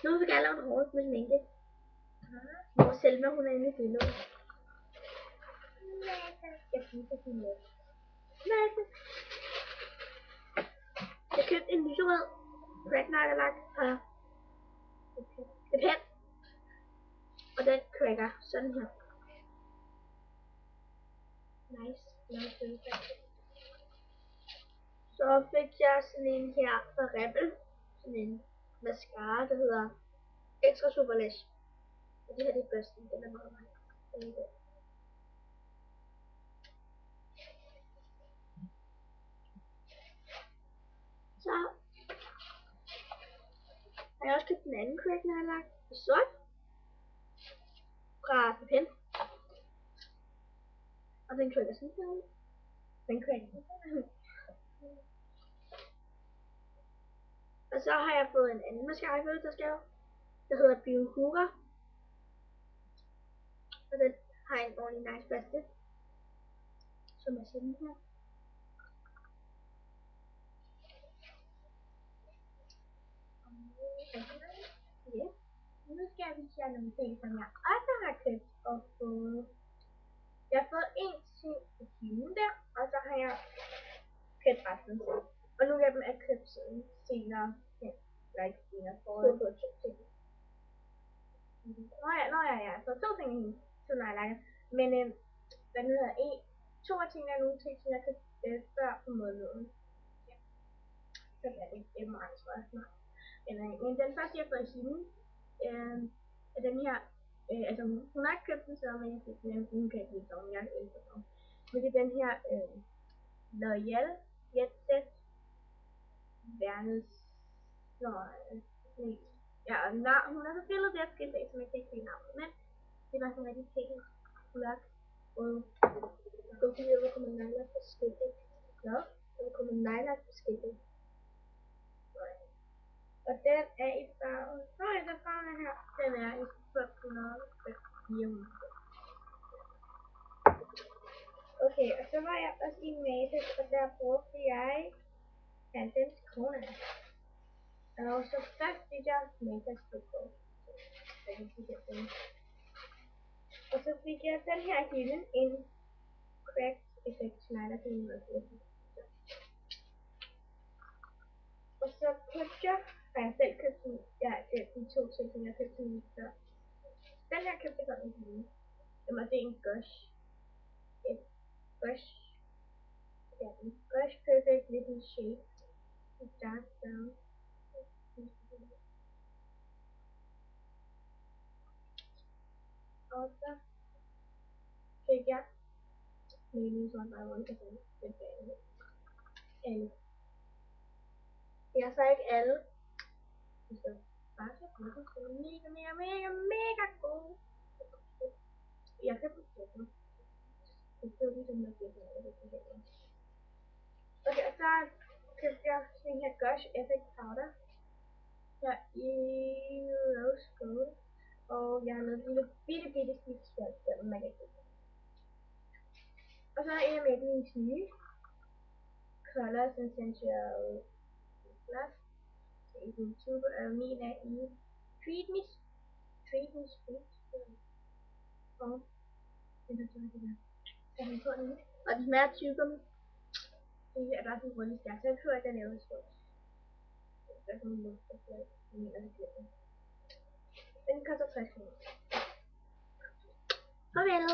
Nu vil vi gerne lave en hårdt med sminke. Hvor Selma hun er inde i billedet. Jeg viser hende noget. Jeg købte en lyserød crack neglelak og et pen. Og den cracker sådan her. Nice. Så fik jeg sådan en her fra Rebel. Sådan en mascara, der hedder Extra Super Lash. Og det her det er børsten. Den er meget nice. Så har jeg også købt en anden crack neglelak i sort fra Pen. Og den cracker sådan her. Den cracker sådan her. Og så har jeg fået en anden mascara i fødselsdagsgave, der hedder Biohura. Og den har en ordentlig nice børste, som er sådan her. Ja. Nu skal jeg vise jer nogle ting, som jeg også har købt og fået. Jeg har fået en ting på hende der, og så har jeg købt resten selv. Og nogle af dem er købt sådan senere hen. Eller ikke senere, forud. Nå ja, jeg har fået 2 ting i hende, så nejlakker. Men hvad nu hedder en? 2 af tingene er nogle ting, som jeg købte før på måneden. Ja. Så bliver det meget, tror jeg snart. Men den første, jeg har fået i hende, er den her. Altså hun har ikke købt den så, men jeg fik den, hun kan ikke lide den, jeg elsker den. Men det er den her L'Oreal Jet Set Værnes. Ja, og hun har så billedet der skilt af, som jeg kan ikke se navnet, men det var sådan rigtig pænt, flot, rød. Du kan lide, hvor kommer nejler på skiltet. Nå, hvor kommer nejler på skiltet. Og den er i farven. Den farven er her. Den er i 1204. Okay, og så var jeg også i Matas, og der brugte jeg 90 kroner. Og så først fik jeg Matas på kort. Og så fik jeg den her hylde, en crack effect snyder til 180. Og så købte jeg, har jeg selv købt den, de 2 ting, som jeg købte den før. Den her købte jeg sådan en hylde. Det er en Gush. Et Gush. Ja, en Gush Perfect Little Shade. Et dark brown. Og så fik jeg meningen sådan, at jeg wanted to get alle. Det er så ikke alle. Det er bare så godt. Det er mega god. Jeg kan forstå det. Det er ligesom at det er. Okay, og så købte jeg den her Gush Effect Powder. Her i Rose Gold. Og jeg har lavet en lille bitte skiftsfald, der man kan købe. Og så er en af mine nye Colors Essential Plus. I YouTube, og min er i Treat Me Sweet. Og den er sådan det der. Så han på den. Og de smager tykkere. Det er bare sådan rundt stærkt, så jeg tror, at den er jo stor. Det er sådan en luft, der mener det bliver. Den koster 60 kroner. Farvel!